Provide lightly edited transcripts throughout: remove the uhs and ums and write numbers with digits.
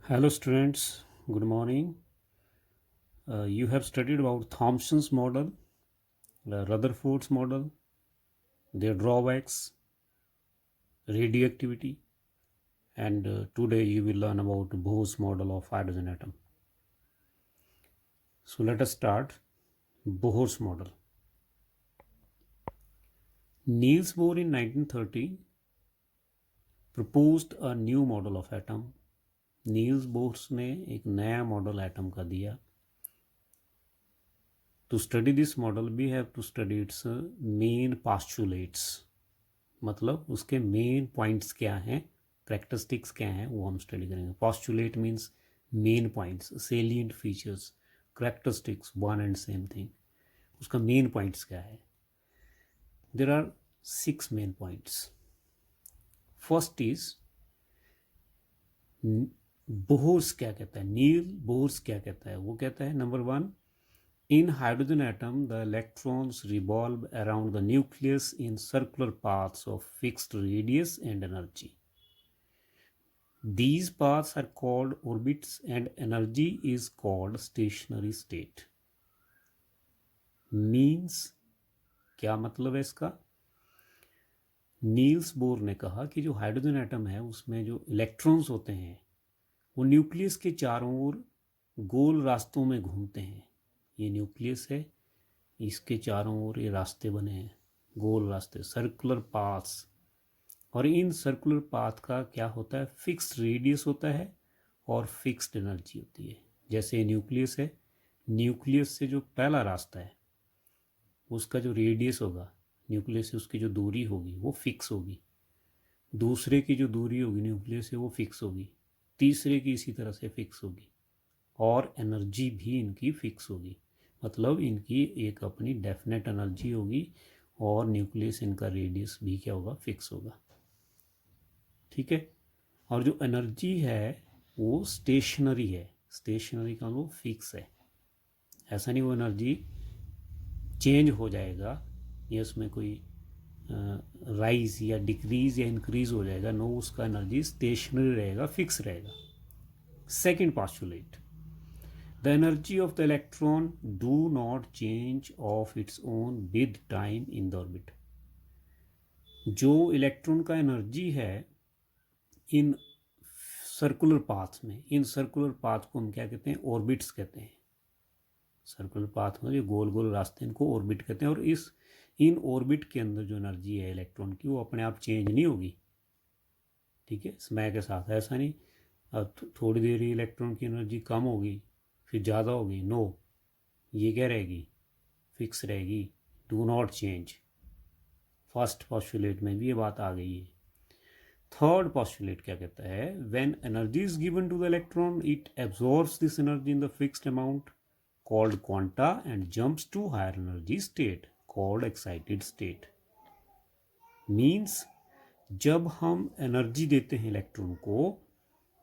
Hello, students. Good morning. You have studied about Thomson's model, Rutherford's model, their drawbacks, radioactivity, and today you will learn about Bohr's model of hydrogen atom. So let us start. Bohr's model. Niels Bohr in 1930 proposed a new model of atom. Niels Bohr's ने एक नया model atom का दिया. To study this model we have to study its main postulates. मतलब उसके main points क्या हैं, characteristics क्या हैं, वो हम स्टडी करेंगे. Postulate means main points, salient features, characteristics one and same thing. उसका मेन पॉइंट्स क्या है. There are 6 main points. First is Bohr's क्या कहता है, नील बोहर्स क्या कहता है. वो कहता है number 1, in hydrogen atom the electrons revolve around the nucleus in circular paths of fixed radius and energy. These paths are called orbits and energy is called stationary state. Means क्या मतलब है इसका. नील्स बोर ने कहा कि जो hydrogen atom है उसमें जो इलेक्ट्रॉन्स होते हैं वो न्यूक्लियस के चारों ओर गोल रास्तों में घूमते हैं. ये न्यूक्लियस है, इसके चारों ओर ये रास्ते बने हैं, गोल रास्ते, सर्कुलर पाथ्स. और इन सर्कुलर पाथ का क्या होता है, फिक्स्ड रेडियस होता है और फिक्स्ड एनर्जी होती है. जैसे न्यूक्लियस है, न्यूक्लियस से जो पहला रास्ता है उसका जो रेडियस होगा, न्यूक्लियस से उसकी जो दूरी होगी वो फिक्स होगी. दूसरे की जो दूरी होगी न्यूक्लियस से वो फिक्स होगी. तीसरे की इसी तरह से फिक्स होगी. और एनर्जी भी इनकी फिक्स होगी. मतलब इनकी एक अपनी डेफिनेट एनर्जी होगी और न्यूक्लियस इनका रेडियस भी क्या होगा, फिक्स होगा. ठीक है. और जो एनर्जी है वो स्टेशनरी है. स्टेशनरी का वो फिक्स है. ऐसा नहीं वो एनर्जी चेंज हो जाएगा या उसमें कोई राइज या डिक्रीज या इंक्रीज हो जाएगा. नो, उसका एनर्जी स्टेशनरी रहेगा, फिक्स रहेगा. Second postulate, the energy of the electron do not change of its own with time in the orbit. जो इलेक्ट्रॉन का एनर्जी है इन सर्कुलर पाथ में, इन सर्कुलर पाथ को हम क्या कहते हैं, ऑर्बिट्स कहते हैं. सर्कुलर पाथ में जो गोल गोल रास्ते इनको ऑर्बिट कहते हैं. और इन ऑर्बिट के अंदर जो एनर्जी है इलेक्ट्रॉन की वो अपने आप चेंज नहीं होगी. ठीक है, समय के साथ ऐसा नहीं अब थोड़ी देर ही इलेक्ट्रॉन की एनर्जी कम होगी फिर ज़्यादा होगी. नो, ये क्या रहेगी, फिक्स रहेगी. Do not change. First postulate में भी ये बात आ गई है. थर्ड पॉस्टुलेट क्या कहता है, when energy is given to the electron it absorbs this energy in the fixed amount called quanta and jumps to higher energy state called excited state. Means जब हम एनर्जी देते हैं इलेक्ट्रॉन को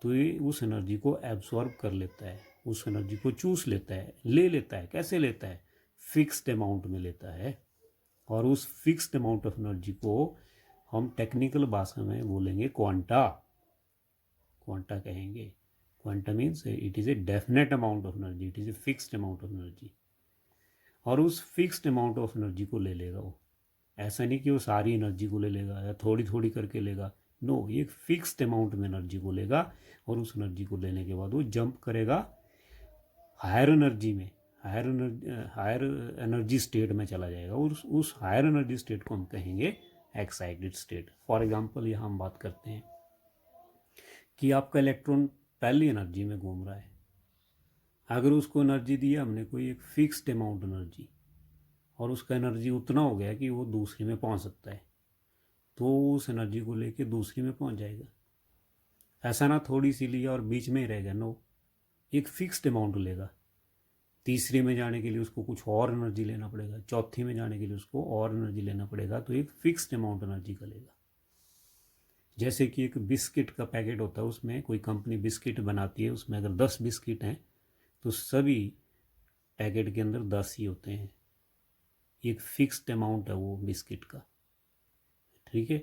तो ये उस एनर्जी को एब्जॉर्ब कर लेता है, उस एनर्जी को चूस लेता है, ले लेता है. कैसे लेता है, फिक्स्ड अमाउंट में लेता है. और उस फिक्स्ड अमाउंट ऑफ एनर्जी को हम टेक्निकल भाषा में बोलेंगे क्वांटा. क्वांटा कहेंगे. Quanta means it is a definite amount of energy, it is a fixed amount of energy. और उस फिक्स्ड अमाउंट ऑफ एनर्जी को ले लेगा वो. ऐसा नहीं कि वो सारी एनर्जी को ले लेगा या थोड़ी थोड़ी करके लेगा. नो, ये फिक्स्ड अमाउंट में एनर्जी को लेगा और उस एनर्जी को लेने के बाद वो जंप करेगा हायर एनर्जी में, हायर एनर्जी स्टेट में चला जाएगा. और उस हायर एनर्जी स्टेट को हम कहेंगे एक्साइटेड स्टेट. फॉर एग्जांपल यहाँ हम बात करते हैं कि आपका इलेक्ट्रॉन पहली एनर्जी में घूम रहा है. अगर उसको एनर्जी दिया हमने कोई एक फिक्स्ड अमाउंट एनर्जी और उसका एनर्जी उतना हो गया कि वो दूसरी में पहुंच सकता है तो उस एनर्जी को लेके दूसरी में पहुंच जाएगा. ऐसा ना थोड़ी सी लिया और बीच में ही रहेगा. नो, एक फिक्स्ड अमाउंट लेगा. तीसरे में जाने के लिए उसको कुछ और एनर्जी लेना पड़ेगा, चौथी में जाने के लिए उसको और एनर्जी लेना पड़ेगा. तो एक फिक्स्ड अमाउंट एनर्जी का लेगा. जैसे कि एक बिस्किट का पैकेट होता है, उसमें कोई कंपनी बिस्किट बनाती है, उसमें अगर 10 बिस्किट हैं तो सभी पैकेट के अंदर 10 ही होते हैं. एक फिक्स्ड अमाउंट है वो बिस्किट का. ठीक है,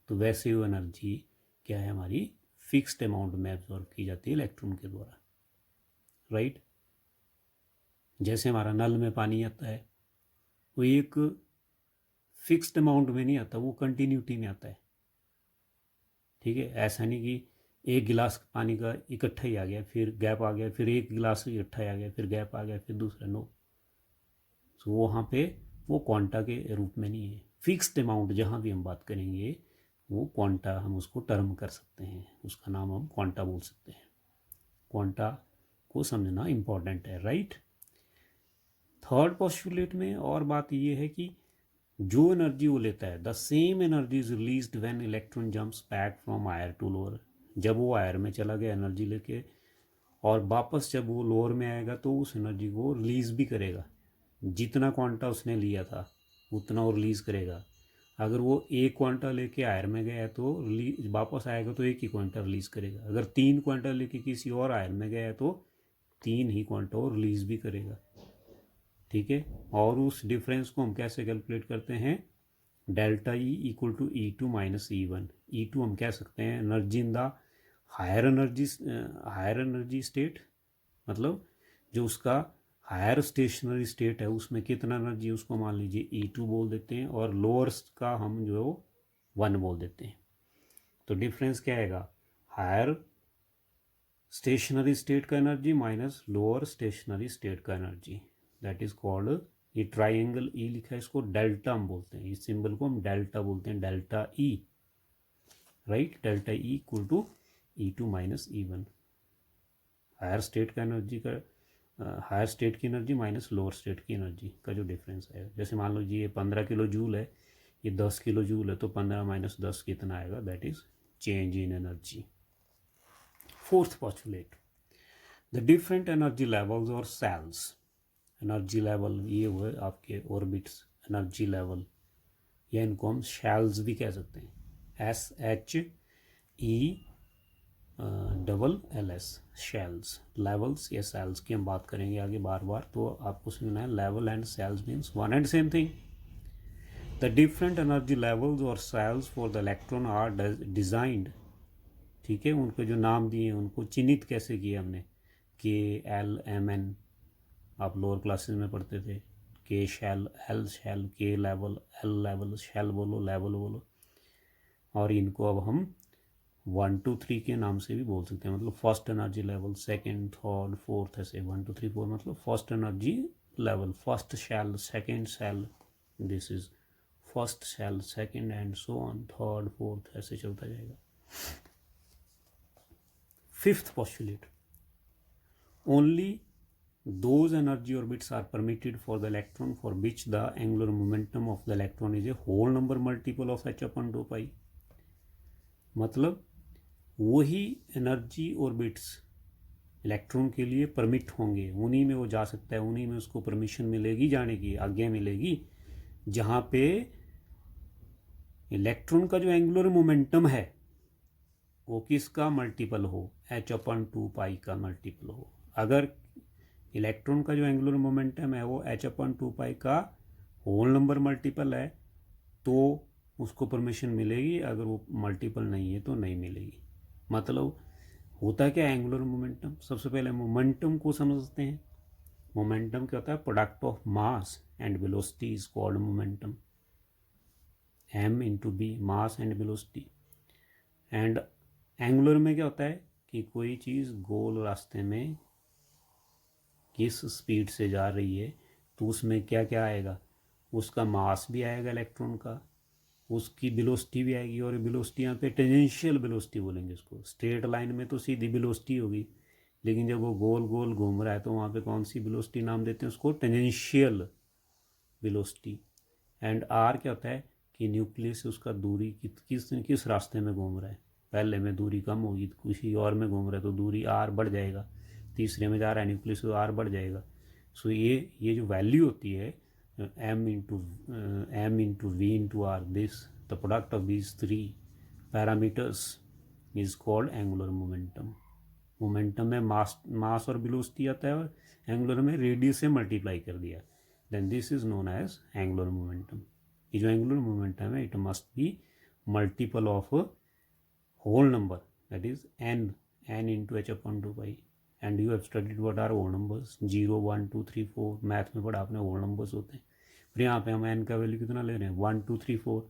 तो वैसे वो एनर्जी क्या है हमारी, फिक्स्ड अमाउंट में एब्जॉर्ब की जाती है इलेक्ट्रॉन के द्वारा, राइट। जैसे हमारा नल में पानी आता है, वो एक फिक्स्ड अमाउंट में नहीं आता, वो कंटिन्यूटी में आता है, ठीक है। ऐसा नहीं कि एक गिलास पानी का इकट्ठा ही आ गया, फिर गैप आ गया, फिर एक गिलास इकट्ठा आ गया, फिर गैप आ गया, फिर दूसरा, नो। तो वहाँ पे वो क्वांटा के रूप में नहीं है। फिक्स्ड अमाउंट जहाँ भी हम बात करेंगे वो क्वांटा, हम उसको टर्म कर सकते हैं, उसका नाम हम क्वांटा बोल सकते हैं। क्वांटा को समझना इम्पॉर्टेंट है, राइट। थर्ड पोस्टुलेट में और बात ये है कि जो एनर्जी वो लेता है, the same energy is released when electron jumps back from higher to lower. जब वो हायर में चला गया एनर्जी लेके, और वापस जब वो लोअर में आएगा तो उस एनर्जी को रिलीज़ भी करेगा। जितना क्वांटा उसने लिया था उतना वो रिलीज़ करेगा। अगर वो एक क्वांटा लेके हायर में गया तो वापस आएगा तो एक ही क्वांटा रिलीज़ करेगा। अगर 3 क्वांटा लेके किसी और हायर में गया तो 3 ही क्वांटा वो रिलीज़ भी करेगा, ठीक है। और उस डिफरेंस को हम कैसे कैलकुलेट करते हैं, delta E equal to E2 minus E1। E2 हम कह सकते हैं energy in the higher energy state, मतलब जो उसका हायर स्टेशनरी स्टेट है उसमें कितना एनर्जी है उसको मान लीजिए E2 बोल देते हैं, और लोअर का हम जो 1 बोल देते हैं। तो डिफरेंस क्या आएगा, हायर स्टेशनरी स्टेट का energy minus lower stationery state का एनर्जी, दैट इज कॉल्ड, ये ट्राइंगल ई लिखा है, इसको डेल्टा हम बोलते हैं, इस सिंबल को हम डेल्टा बोलते हैं, delta E, right. Delta E equal to E2 minus E1, higher state का एनर्जी का, हायर स्टेट की एनर्जी माइनस लोअर स्टेट की एनर्जी का जो डिफरेंस है। जैसे मान लो जी ये 15 किलो जूल है, ये 10 किलो जूल है, तो 15 माइनस 10 कितना आएगा, that is change in energy. Fourth postulate, the different energy levels और सेल्स। एनर्जी लेवल ये हुए आपके ऑर्बिट्स, एनर्जी लेवल, या इनको हम शेल्स भी कह सकते हैं, SHELLS, शेल्स। लेवल्स या सेल्स की हम बात करेंगे आगे बार बार, तो आपको सुनना है level and shells means one and same thing. The different energy levels और shells for the electron are designed, ठीक है। उनको जो नाम दिए उनको चिन्हित कैसे किया हमने, KLMN, आप लोअर क्लासेस में पढ़ते थे, K shell, L shell, K level, L level, shell बोलो, लेवल बोलो। और इनको अब हम 1 2 3 के नाम से भी बोल सकते हैं, मतलब first energy level, second, third, fourth, ऐसे 1 2 3 4, मतलब first energy level, first shell, second shell, this is first shell, second, and so on, third, fourth, ऐसे चलता जाएगा। Fifth postulate, only those energy orbits are permitted for the electron for which the angular momentum of the electron is a whole number multiple of h upon 2 pi। मतलब वही energy orbits electron के लिए permit होंगे, उन्हीं में वो जा सकता है, उन्हीं में उसको परमिशन मिलेगी, जाने की आज्ञा मिलेगी, जहाँ पे इलेक्ट्रॉन का जो एंगुलर मोमेंटम है वो किसका मल्टीपल हो, h अपन 2 पाई का मल्टीपल हो। अगर इलेक्ट्रॉन का जो एंगुलर मोमेंटम है वो h अपन 2 पाई का होल नंबर मल्टीपल है तो उसको परमिशन मिलेगी, अगर वो मल्टीपल नहीं है तो नहीं मिलेगी। मतलब होता क्या है एंगुलर मोमेंटम, सबसे पहले मोमेंटम को समझते हैं। मोमेंटम क्या होता है, product of mass and velocity is called momentum, m into v, mass and velocity. And angular में क्या होता है कि कोई चीज़ गोल रास्ते में किस स्पीड से जा रही है तो उसमें क्या क्या आएगा, उसका मास भी आएगा इलेक्ट्रॉन का, उसकी वेलोसिटी भी आएगी, और वेलोसिटी यहाँ पे टेंजेंशियल वेलोसिटी बोलेंगे इसको। स्ट्रेट लाइन में तो सीधी वेलोसिटी होगी, लेकिन जब वो गोल गोल घूम रहा है तो वहाँ पे कौन सी वेलोसिटी नाम देते हैं उसको, टेंजेंशियल वेलोसिटी। एंड आर क्या होता है कि न्यूक्लियस से उसका दूरी किस रास्ते में घूम रहा है, पहले में दूरी कम होगी, किसी और में घूम रहा है तो दूरी आर बढ़ जाएगा, तीसरे में जा रहा है न्यूक्लियस तो आर बढ़ जाएगा। सो ये जो वैल्यू होती है m into v into r, this the product of these 3 parameters is called angular momentum. Momentum में मास और वेलोसिटी आता है, और एंगुलर में रेडियस से मल्टीप्लाई कर दिया, then this is known as angular momentum. ये जो एंगुलर मोमेंटम है it must be multiple of whole number, that is n into h upon 2 pi. And you have studied what are whole numbers, 0 1 2 3 4, math में पढ़ा आपने whole numbers होते हैं. फिर यहाँ पे हम n का वैल्यू कितना ले रहे हैं, 1 2 3 4.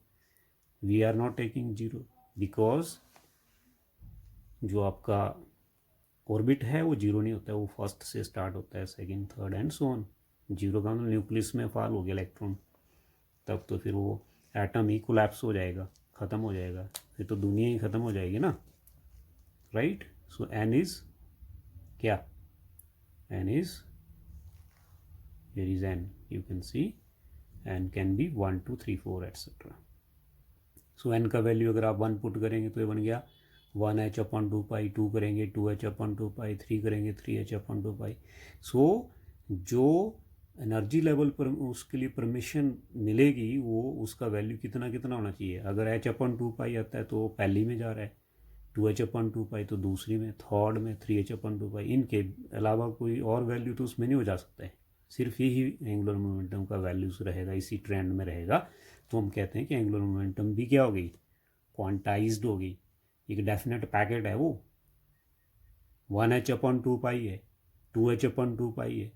We are not taking 0 because जो आपका ऑर्बिट है वो जीरो नहीं होता है, वो फर्स्ट से स्टार्ट होता है, second third and so on. Zero का मतलब न्यूक्लियस में फॉल हो गया इलेक्ट्रॉन, तब तो फिर वो एटम ही कोलैप्स हो जाएगा, ख़त्म हो जाएगा, फिर तो दुनिया ही ख़त्म हो जाएगी ना, राइट. सो एन इज़ क्या, n is, here is n, you can see n can be 1 2 3 4 etcetera. So n का वैल्यू अगर आप 1 पुट करेंगे तो ये बन गया 1h अपन 2 पाई, 2 करेंगे 2h अपन 2 पाई, 3 करेंगे 3h अपन 2 पाई. सो जो एनर्जी लेवल पर उसके लिए परमिशन मिलेगी वो उसका वैल्यू कितना कितना होना चाहिए. अगर h अपन 2 पाई आता है तो पहली में जा रहा है, 2h अपन 2 पाई तो दूसरी में, थर्ड में 3h अपन 2 पाई. इनके अलावा कोई और वैल्यू तो उसमें नहीं हो जा सकता है, सिर्फ यही एंगुलर मोमेंटम का वैल्यूज रहेगा, इसी ट्रेंड में रहेगा. तो हम कहते हैं कि एंगुलर मोमेंटम भी क्या हो गई, क्वांटाइज्ड हो गई. एक डेफिनेट पैकेट है वो, 1h अपन 2 पाई है, 2h अपन 2 पाई है,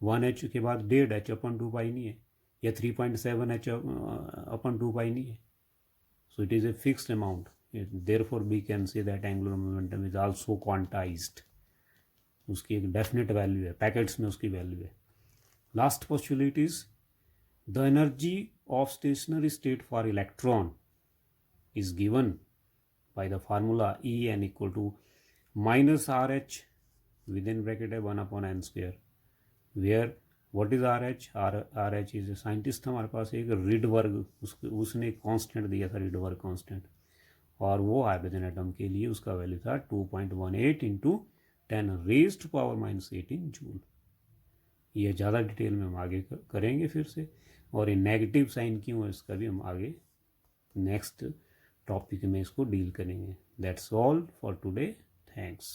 1h के बाद 1.5h अपन 2 पाई नहीं है, या 3.7h अपन 2 पाई नहीं है. So it is a fixed amount. Therefore we can say that angular momentum is also quantised. उसकी एक डेफिनेट वैल्यू है, पैकेट्स में उसकी वैल्यू है. Last postulate is the energy of stationery state for electron is given by the formula En equal to minus RH within bracket है 1 upon n square, where what is RH? RH is a scientist हमारे पास एक Rydberg, उसने constant दिया था, Rydberg constant, और वो hydrogen atom के लिए उसका वैल्यू था 2.18 इंटू 10⁻⁻18 जूल. ये ज़्यादा डिटेल में हम आगे करेंगे फिर से, और ये नेगेटिव साइन क्यों है इसका भी हम आगे नेक्स्ट टॉपिक में इसको डील करेंगे. That's all for today. Thanks.